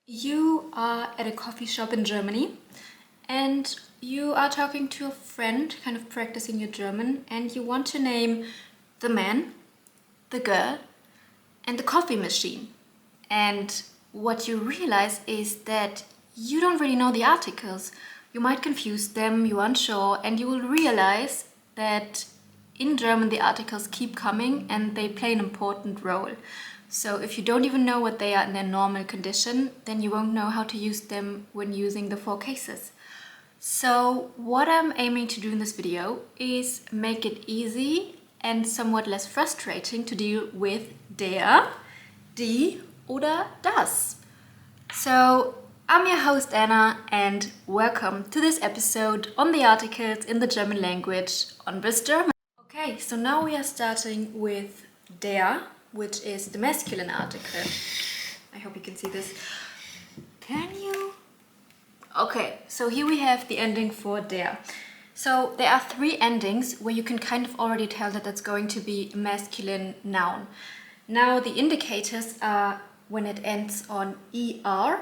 You are at a coffee shop in Germany and you are talking to a friend, kind of practicing your German, and you want to name the man, the girl, and the coffee machine. And what you realize is that you don't really know the articles. You might confuse them, you're unsure, and you will realize that in German the articles keep coming and they play an important role. So if you don't even know what they are in their normal condition, then you won't know how to use them when using the four cases. So what I'm aiming to do in this video is make it easy and somewhat less frustrating to deal with der, die oder das. So I'm your host Anna and welcome to this episode on the articles in the German language on Bis German. Okay, so now we are starting with der, which is the masculine article. I hope you can see this. Can you? Okay, so here we have the ending for der. So there are three endings where you can kind of already tell that that's going to be a masculine noun. Now the indicators are when it ends on er,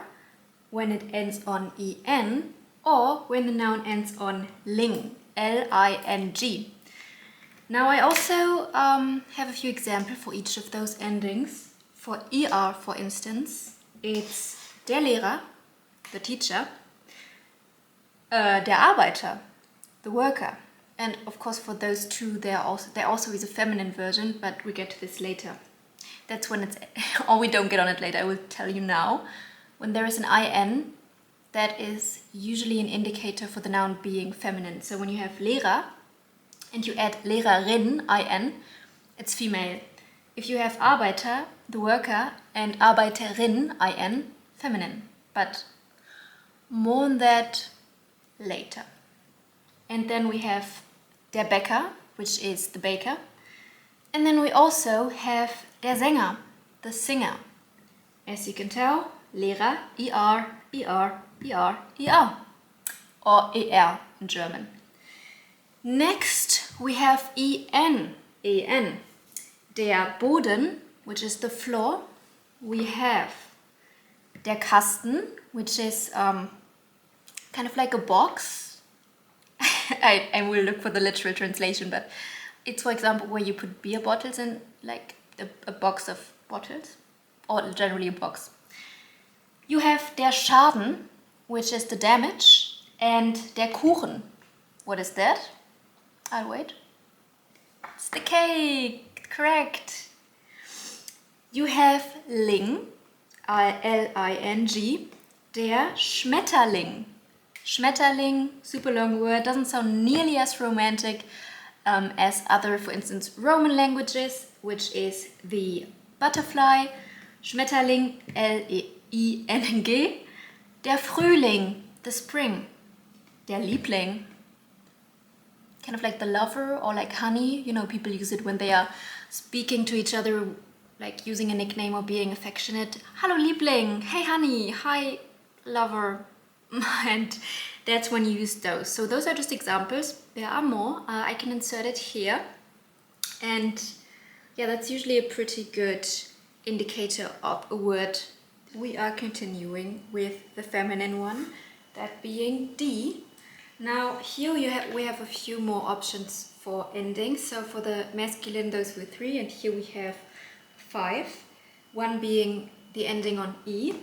when it ends on en, or when the noun ends on ling, L-I-N-G. Now I also have a few examples for each of those endings. For er, for instance, it's der Lehrer, the teacher, der Arbeiter, the worker. And of course for those two there also is a feminine version, but we get to this later. That's when it's, or we don't get on it later, I will tell you now. When there is an in, that is usually an indicator for the noun being feminine. So when you have Lehrer, and you add Lehrerin, in, it's female. If you have Arbeiter, the worker, and Arbeiterin, in, feminine. But more on that later. And then we have der Bäcker, which is the baker. And then we also have der Sänger, the singer. As you can tell, Lehrer, er, or er in German. Next, we have en, der Boden, which is the floor. We have der Kasten, which is kind of like a box. I will look for the literal translation, but it's, for example, where you put beer bottles in, like a box of bottles, or generally a box. You have der Schaden, which is the damage, and der Kuchen. What is that? I'll wait. It's the cake, correct. You have Ling, L-I-N-G, der Schmetterling. Schmetterling, super long word, doesn't sound nearly as romantic as other, for instance, Roman languages, which is the butterfly. Schmetterling, L-E-I-N-G. Der Frühling, the spring. Der Liebling, kind of like the lover or like honey. You know, people use it when they are speaking to each other, like using a nickname or being affectionate. Hallo Liebling, hey honey, hi lover. And that's when you use those. So those are just examples. There are more. I can insert it here. And yeah, that's usually a pretty good indicator of a word. We are continuing with the feminine one, that being die. Now here we have a few more options for endings. So for the masculine, those were three, and here we have 5. One being the ending on e,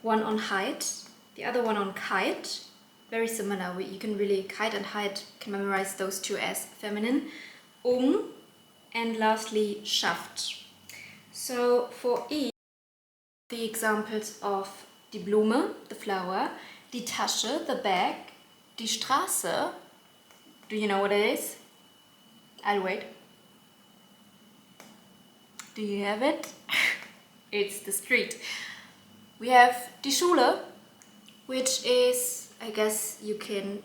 one on height, the other one on kite. Very similar. You can really, kite and height, can memorize those two as feminine. And lastly Schaft. So for e, the examples of die Blume, the flower, die Tasche, the bag, die Straße. Do you know what it is? I'll wait. Do you have it? It's the street. We have die Schule, which is, I guess you can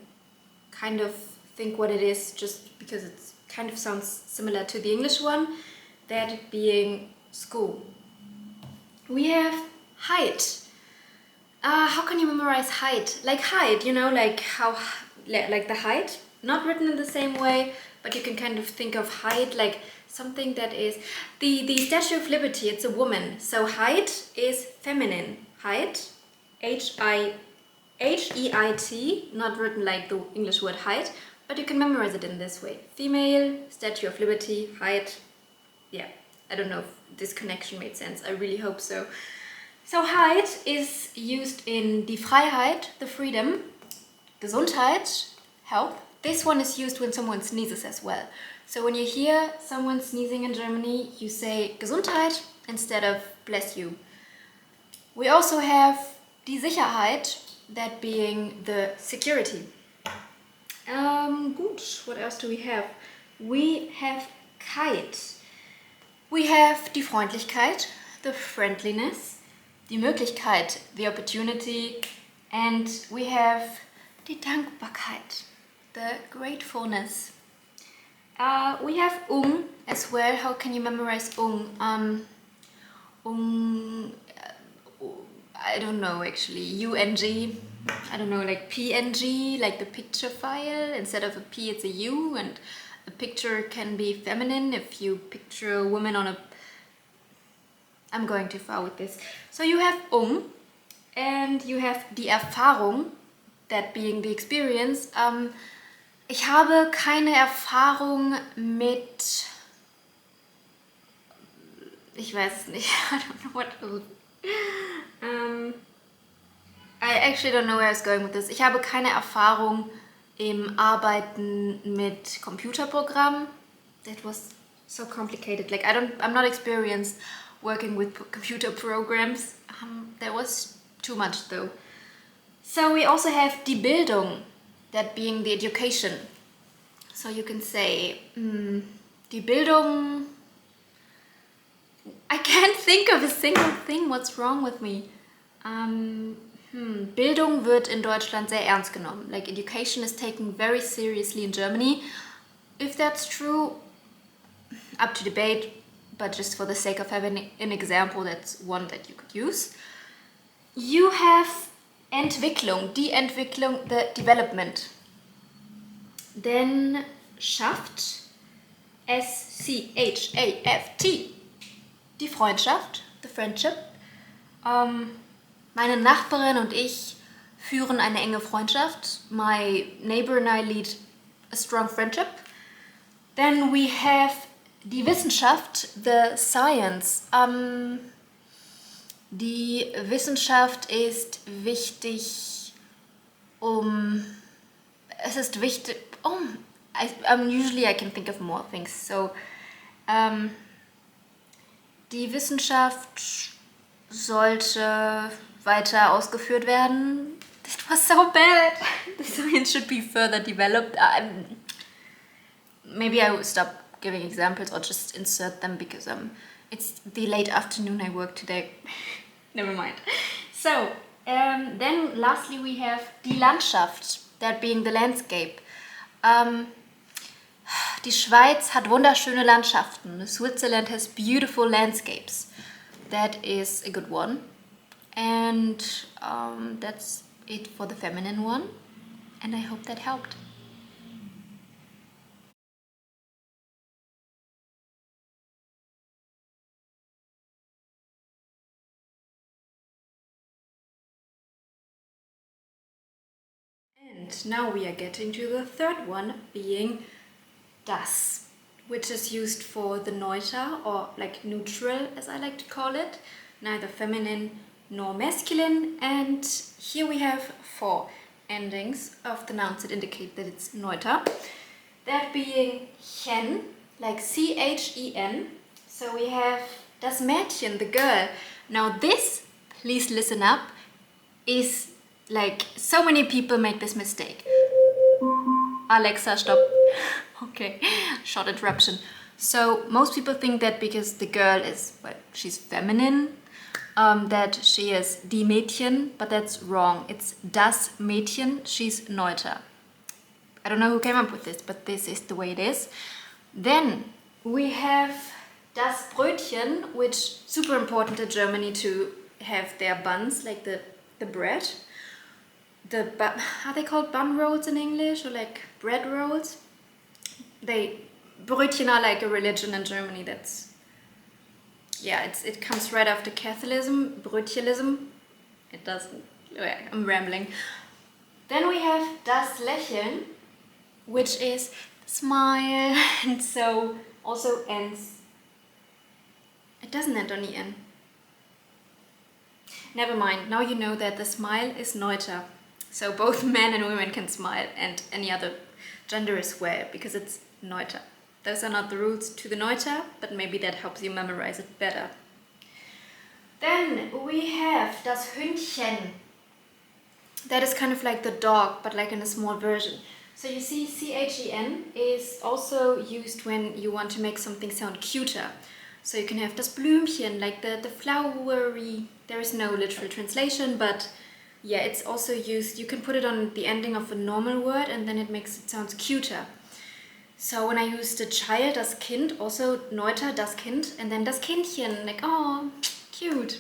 kind of think what it is just because it kind of sounds similar to the English one, that being school. We have height. How can you memorize height? Like height, you know, like how, like the height, not written in the same way, but you can kind of think of height like something that is the Statue of Liberty. It's a woman, so height is feminine. Height, H-E-I-T, not written like the English word height, but you can memorize it in this way. Female, Statue of Liberty, height. Yeah, I don't know if this connection made sense. I really hope so. So height is used in die Freiheit, the freedom, Gesundheit, health. This one is used when someone sneezes as well. So when you hear someone sneezing in Germany, you say Gesundheit instead of bless you. We also have die Sicherheit, that being the security. Gut, what else do we have? We have Keit. We have die Freundlichkeit, the friendliness, die Möglichkeit, the opportunity, and we have die Dankbarkeit, the gratefulness. We have as well. How can you memorize I don't know actually. UNG. I don't know, like PNG, like the picture file. Instead of a P, it's a U, and a picture can be feminine if you picture a woman on a... I'm going too far with this. So you have and you have die Erfahrung, that being the experience. Ich habe keine Erfahrung mit... Ich weiß es nicht. I don't know what... I actually don't know where I was going with this. Ich habe keine Erfahrung im Arbeiten mit Computerprogrammen. That was so complicated. Like I'm not experienced working with computer programs. That was too much though. So we also have die Bildung, that being the education. So you can say die Bildung. I can't think of a single thing. What's wrong with me? Bildung wird in Deutschland sehr ernst genommen. Like education is taken very seriously in Germany. If that's true, up to debate, but just for the sake of having an example, that's one that you could use. You have Entwicklung, die Entwicklung, the development. Then Schaft, S-C-H-A-F-T, die Freundschaft, the friendship. Meine Nachbarin und ich führen eine enge Freundschaft. My neighbor and I lead a strong friendship. Then we have die Wissenschaft, the science. Die Wissenschaft ist wichtig, es ist wichtig, usually I can think of more things. So, die Wissenschaft sollte weiter ausgeführt werden. That was so bad. The science should be further developed. Maybe I will stop giving examples or just insert them because it's the late afternoon. I work today. Never mind. So then lastly we have die Landschaft, that being the landscape. Die Schweiz hat wunderschöne Landschaften. Switzerland has beautiful landscapes. That is a good one. And that's it for the feminine one. And I hope that helped. And now we are getting to the third one, being das, which is used for the neuter, or like neutral as I like to call it, neither feminine nor masculine. And here we have 4 endings of the nouns that indicate that it's neuter. That being chen, like C-H-E-N. So we have das Mädchen, the girl. Now this, please listen up, is like so many people make this mistake. Alexa, stop. Okay, short interruption. So most people think that because the girl is, well, she's feminine, that she is die Mädchen, but that's wrong. It's das Mädchen, she's neuter. I don't know who came up with this, but this is the way it is. Then we have das Brötchen, which is super important in Germany to have their buns, like the bread. Are they called bun rolls in English, or like bread rolls? Brötchen are like a religion in Germany. That's, yeah, it comes right after Catholicism, Brötchelism it doesn't. I'm rambling. Then we have das Lächeln, which is smile, and so also ends. It doesn't end on the N. Never mind, now you know that the smile is Neuter. So both men and women can smile, and any other gender as well, because it's Neuter. Those are not the rules to the Neuter, but maybe that helps you memorize it better. Then we have das Hündchen. That is kind of like the dog, but like in a small version. So you see, CHEN is also used when you want to make something sound cuter. So you can have das Blümchen, like the flowery. There is no literal translation, but yeah, it's also used. You can put it on the ending of a normal word and then it makes it sound cuter. So when I use the child, das Kind, also Neuter, das Kind, and then das Kindchen, like, oh, cute.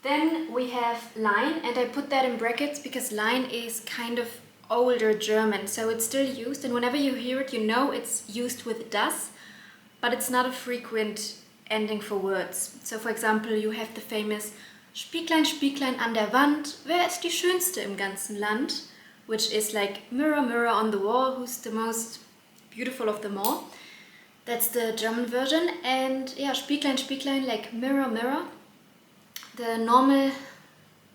Then we have Lein, and I put that in brackets because Lein is kind of older German, so it's still used, and whenever you hear it, you know it's used with das, but it's not a frequent ending for words. So for example, you have the famous Spieglein, Spieglein an der Wand, wer ist die Schönste im ganzen Land? Which is like mirror, mirror on the wall, who's the most beautiful of them all. That's the German version. And yeah, Spieglein, Spieglein, like mirror, mirror. The normal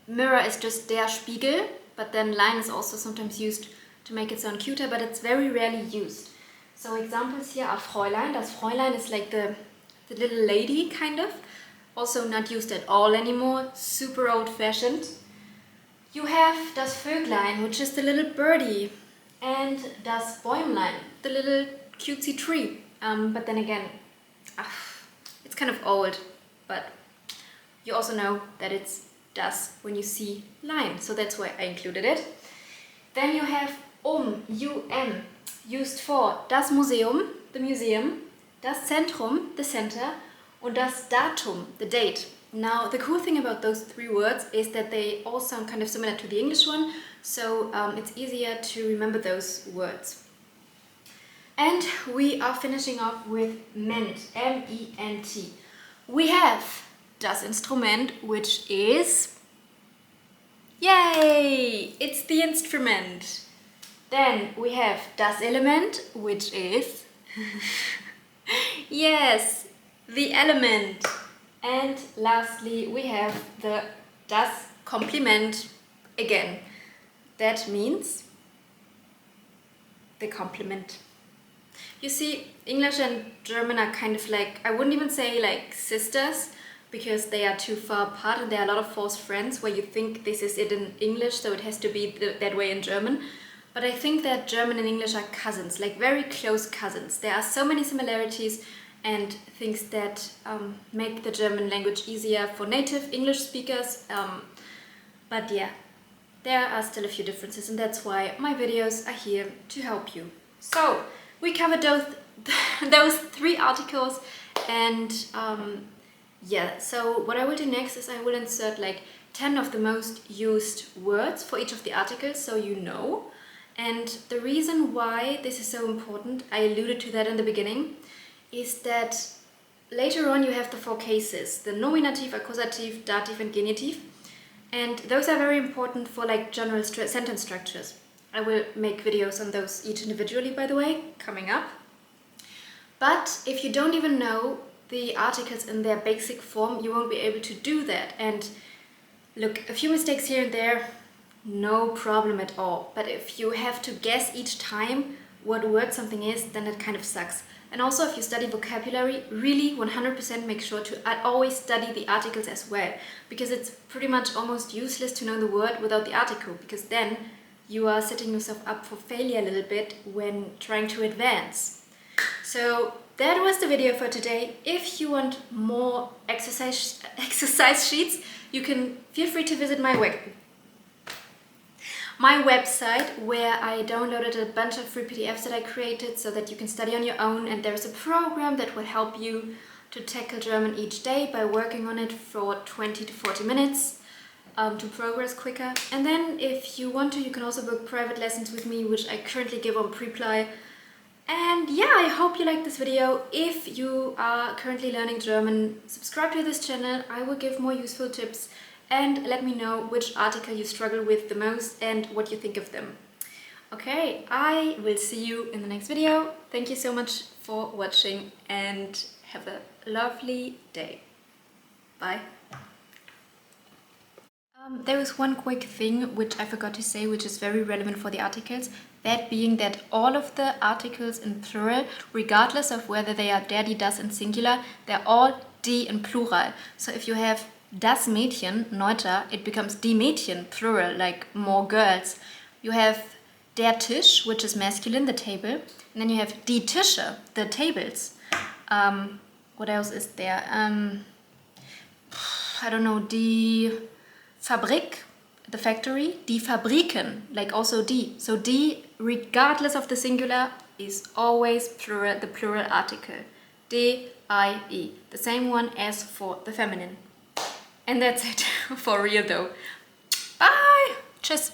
mirror is just der Spiegel, but then Lein is also sometimes used to make it sound cuter, but it's very rarely used. So examples here are Fräulein. Das Fräulein is like the little lady, kind of. Also not used at all anymore, super old-fashioned. You have das Vöglein, which is the little birdie, and das Bäumlein, the little cutesy tree. But then again, it's kind of old, but you also know that it's das when you see Lein, so that's why I included it. Then you have U-M, used for das Museum, the museum, das Zentrum, the center, und das Datum, the date. Now, the cool thing about those three words is that they all sound kind of similar to the English one, so it's easier to remember those words. And we are finishing off with Ment, M-E-N-T. We have das Instrument, which is... Yay! It's the instrument. Then we have das Element, which is... Yes, the element. And lastly, we have the das Kompliment again. That means the compliment. You see, English and German are kind of like, I wouldn't even say like sisters, because they are too far apart and there are a lot of false friends where you think this is it in English, so it has to be that way in German. But I think that German and English are cousins, like very close cousins. There are so many similarities and things that make the German language easier for native English speakers. But yeah, there are still a few differences, and that's why my videos are here to help you. So, we covered those three articles, and yeah, so what I will do next is I will insert like 10 of the most used words for each of the articles, so you know. And the reason why this is so important, I alluded to that in the beginning, is that later on you have the four cases, the nominative, accusative, dative and genitive, and those are very important for like general sentence structures. I will make videos on those each individually, by the way, coming up. But if you don't even know the articles in their basic form, you won't be able to do that. And look, a few mistakes here and there, no problem at all. But if you have to guess each time what word something is, then it kind of sucks. And also, if you study vocabulary, really 100% make sure to always study the articles as well, because it's pretty much almost useless to know the word without the article, because then you are setting yourself up for failure a little bit when trying to advance. So that was the video for today. If you want more exercise sheets, you can feel free to visit my website, where I downloaded a bunch of free PDFs that I created so that you can study on your own, and there's a program that will help you to tackle German each day by working on it for 20 to 40 minutes to progress quicker. And then if you want to, you can also book private lessons with me, which I currently give on Preply. And yeah, I hope you liked this video. If you are currently learning German, subscribe to this channel. I will give more useful tips and let me know which article you struggle with the most and what you think of them. Okay, I will see you in the next video. Thank you so much for watching and have a lovely day. Bye. There was one quick thing which I forgot to say, which is very relevant for the articles. That being that all of the articles in plural, regardless of whether they are der, die, das in singular, they're all die in plural. So if you have das Mädchen, Neuter, it becomes die Mädchen, plural, like more girls. You have der Tisch, which is masculine, the table. And then you have die Tische, the tables. What else is there? I don't know, die Fabrik, the factory. Die Fabriken, like also die. So die, regardless of the singular, is always plural, the plural article. D-I-E, the same one as for the feminine. And that's it, for real though. Bye! Tschüss!